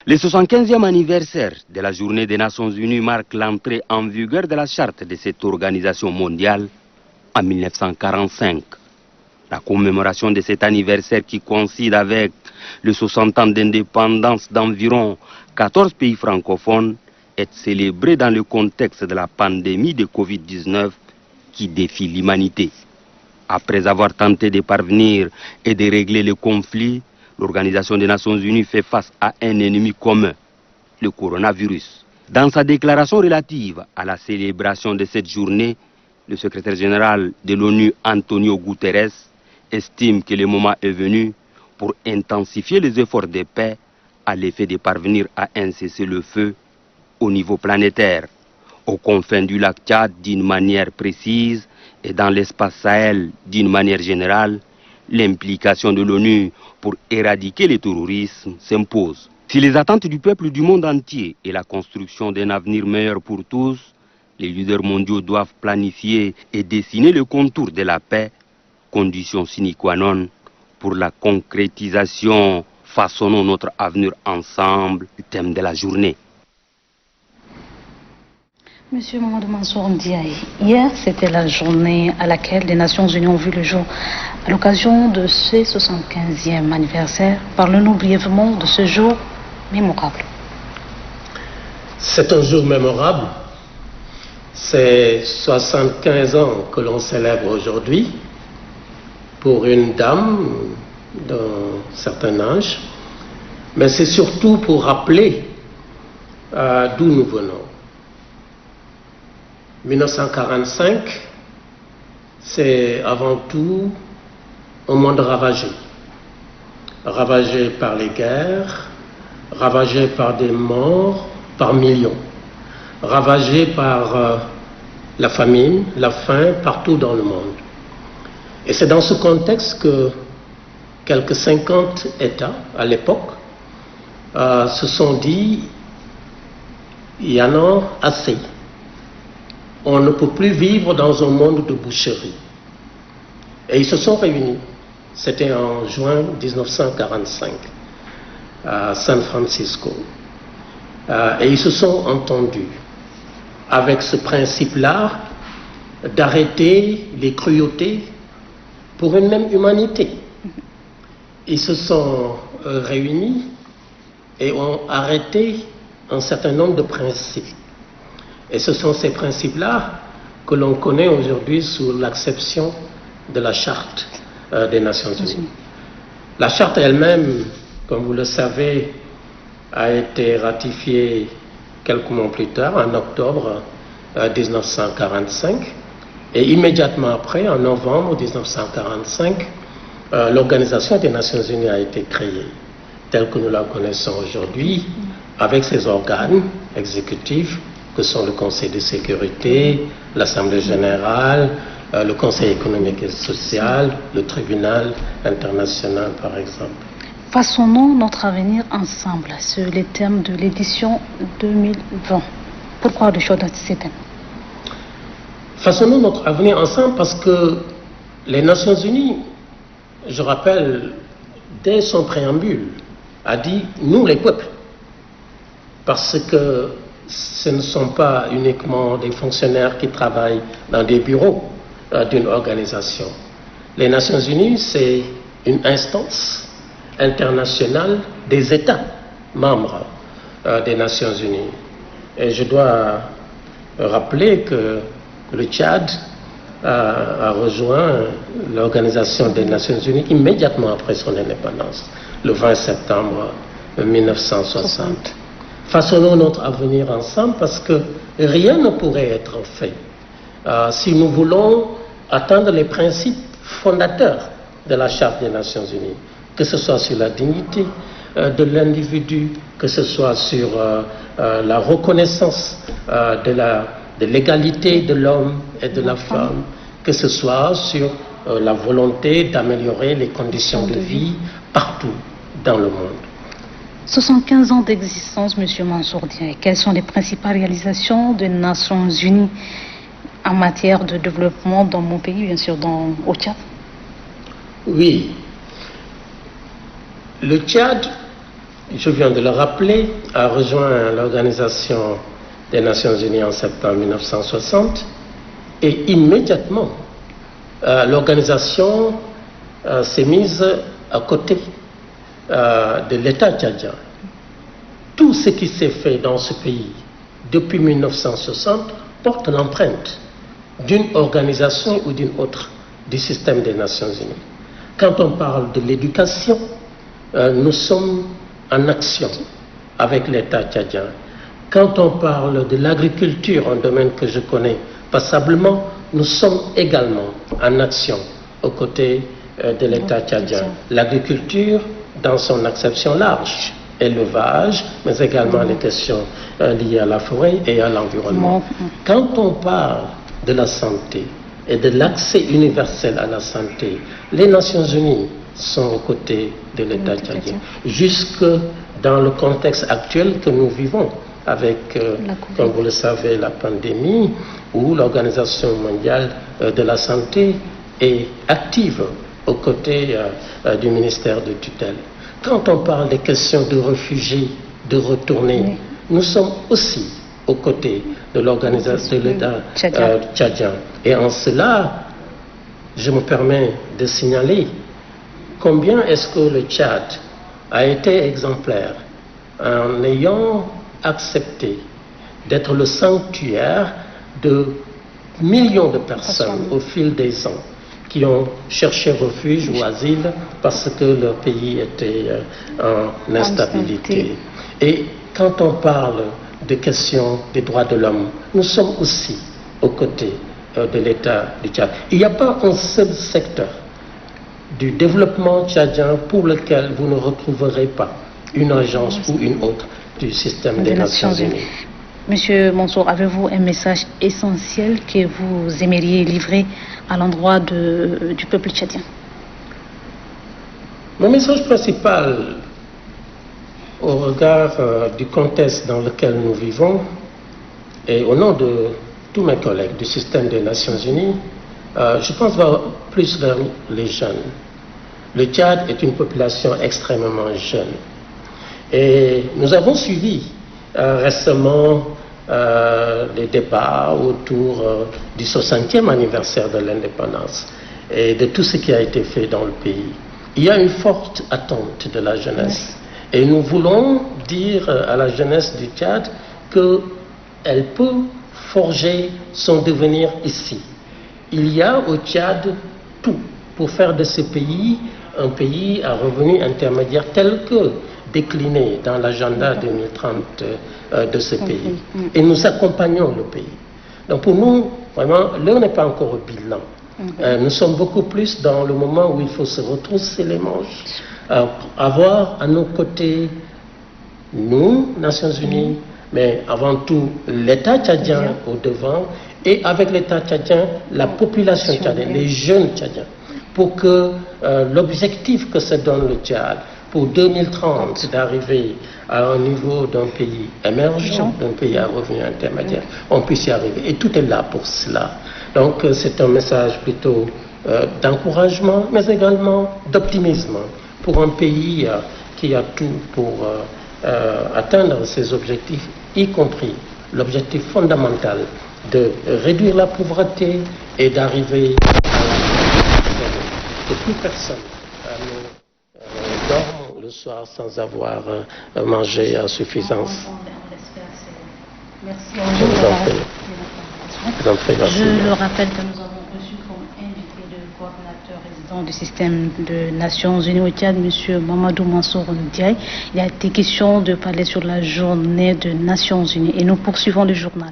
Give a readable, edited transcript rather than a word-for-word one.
Le 75e anniversaire de la Journée des Nations Unies marque l'entrée en vigueur de la charte de cette organisation mondiale en 1945. La commémoration de cet anniversaire qui coïncide avec les 60 ans d'indépendance d'environ 14 pays francophones est célébrée dans le contexte de la pandémie de Covid-19 qui défie l'humanité. Après avoir tenté de parvenir et de régler le conflit, l'Organisation des Nations Unies fait face à un ennemi commun, le coronavirus. Dans sa déclaration relative à la célébration de cette journée, le secrétaire général de l'ONU, Antonio Guterres, estime que le moment est venu pour intensifier les efforts de paix à l'effet de parvenir à un cessez-le-feu au niveau planétaire, aux confins du lac Tchad d'une manière précise et dans l'espace Sahel d'une manière générale. L'implication de l'ONU pour éradiquer le terrorisme s'impose. Si les attentes du peuple du monde entier et la construction d'un avenir meilleur pour tous, les leaders mondiaux doivent planifier et dessiner le contour de la paix, condition sine qua non pour la concrétisation. Façonnons notre avenir ensemble, le thème de la journée. Monsieur Mamadou Mansour Ndiaye, hier c'était la journée à laquelle les Nations Unies ont vu le jour. À l'occasion de ce 75e anniversaire, parlez-nous brièvement de ce jour mémorable. C'est un jour mémorable. C'est 75 ans que l'on célèbre aujourd'hui pour une dame d'un certain âge, mais c'est surtout pour rappeler d'où nous venons. 1945, c'est avant tout un monde ravagé. Ravagé par les guerres, ravagé par des morts par millions, ravagé par la famine, la faim partout dans le monde. Et c'est dans ce contexte que quelques 50 États à l'époque se sont dit il y en a assez. On ne peut plus vivre dans un monde de boucherie. Et ils se sont réunis. C'était en juin 1945 à San Francisco. Et ils se sont entendus avec ce principe-là d'arrêter les cruautés pour une même humanité. Ils se sont réunis et ont arrêté un certain nombre de principes. Et ce sont ces principes-là que l'on connaît aujourd'hui sous l'acception de la Charte des Nations Unies. La Charte elle-même, comme vous le savez, a été ratifiée quelques mois plus tard, en octobre 1945. Et immédiatement après, en novembre 1945, l'Organisation des Nations Unies a été créée, telle que nous la connaissons aujourd'hui, avec ses organes exécutifs, que sont le Conseil de sécurité, l'Assemblée générale, le Conseil économique et social, le Tribunal international, par exemple. Façonnons notre avenir ensemble sur les thèmes de l'édition 2020. Pourquoi le choix de ces thèmes? Façonnons notre avenir ensemble parce que les Nations Unies, je rappelle, dès son préambule, a dit « nous les peuples ». Parce que ce ne sont pas uniquement des fonctionnaires qui travaillent dans des bureaux d'une organisation. Les Nations Unies, c'est une instance internationale des États membres des Nations Unies. Et je dois rappeler que le Tchad a rejoint l'Organisation des Nations Unies immédiatement après son indépendance, le 20 septembre 1960. Façonnons notre avenir ensemble parce que rien ne pourrait être fait si nous voulons atteindre les principes fondateurs de la Charte des Nations Unies, que ce soit sur la dignité de l'individu, que ce soit sur la reconnaissance de l'égalité de l'homme et de la femme, que ce soit sur la volonté d'améliorer les conditions de vie partout dans le monde. 75 ans d'existence, M. Mansour Ndiaye. Quelles sont les principales réalisations des Nations Unies en matière de développement dans mon pays, bien sûr, au Tchad? Oui. Le Tchad je viens de le rappeler, a rejoint l'Organisation des Nations Unies en septembre 1960 et immédiatement, l'organisation s'est mise à côté de l'État tchadien. Tout ce qui s'est fait dans ce pays depuis 1960 porte l'empreinte d'une organisation ou d'une autre du système des Nations Unies. Quand on parle de l'éducation, nous sommes en action avec l'État tchadien. Quand on parle de l'agriculture, un domaine que je connais passablement, nous sommes également en action aux côtés de l'État tchadien. L'agriculture dans son acception large, élevage, mais également les questions liées à la forêt et à l'environnement. Quand on parle de la santé et de l'accès universel à la santé, les Nations Unies sont aux côtés de l'État tchadien, jusque dans le contexte actuel que nous vivons avec, comme vous le savez, la pandémie, où l'Organisation mondiale de la santé est active aux côtés du ministère de tutelle. Quand on parle des questions de réfugiés, de retournés, nous sommes aussi aux côtés de l'organisation de l'État tchadien. Et en cela, je me permets de signaler combien est-ce que le Tchad a été exemplaire en ayant accepté d'être le sanctuaire de millions de personnes au fil des ans qui ont cherché refuge ou asile parce que leur pays était en instabilité. Et quand on parle de questions des droits de l'homme, nous sommes aussi aux côtés de l'État du Tchad. Il n'y a pas un seul secteur du développement tchadien pour lequel vous ne retrouverez pas une agence ou une autre du système des Nations Unies. Monsieur Mansour, avez-vous un message essentiel que vous aimeriez livrer à l'endroit du peuple tchadien? Mon message principal, au regard du contexte dans lequel nous vivons, et au nom de tous mes collègues du système des Nations Unies, je pense plus vers les jeunes. Le Tchad est une population extrêmement jeune. Et nous avons suivi récemment les débats autour du 60e anniversaire de l'indépendance et de tout ce qui a été fait dans le pays. Il y a une forte attente de la jeunesse. Et nous voulons dire à la jeunesse du Tchad qu'elle peut forger son devenir ici. Il y a au Tchad tout pour faire de ce pays un pays à revenu intermédiaire tel que décliné dans l'agenda 2030 de ce pays. Et nous accompagnons le pays. Donc pour nous, vraiment, l'heure n'est pas encore au bilan. Nous sommes beaucoup plus dans le moment où il faut se retrousser les manches, avoir à nos côtés, nous, Nations Unies, mais avant tout l'État tchadien au devant, et avec l'État tchadien, la population tchadienne, les jeunes tchadiens, pour que l'objectif que se donne le Tchad pour 2030, d'arriver à un niveau d'un pays émergent, d'un pays à revenu intermédiaire, on puisse y arriver. Et tout est là pour cela. Donc c'est un message plutôt d'encouragement, mais également d'optimisme pour un pays qui a tout pour atteindre ses objectifs, y compris l'objectif fondamental de réduire la pauvreté et d'arriver à que plus personne ne dorme le soir sans avoir mangé à suffisance. Merci. Je le rappelle que nous avons reçu comme invité le coordinateur résident du système des Nations Unies au Tchad, M. Mamadou Mansour Ndiaye. Il a été question de parler sur la journée des Nations Unies et nous poursuivons le journal.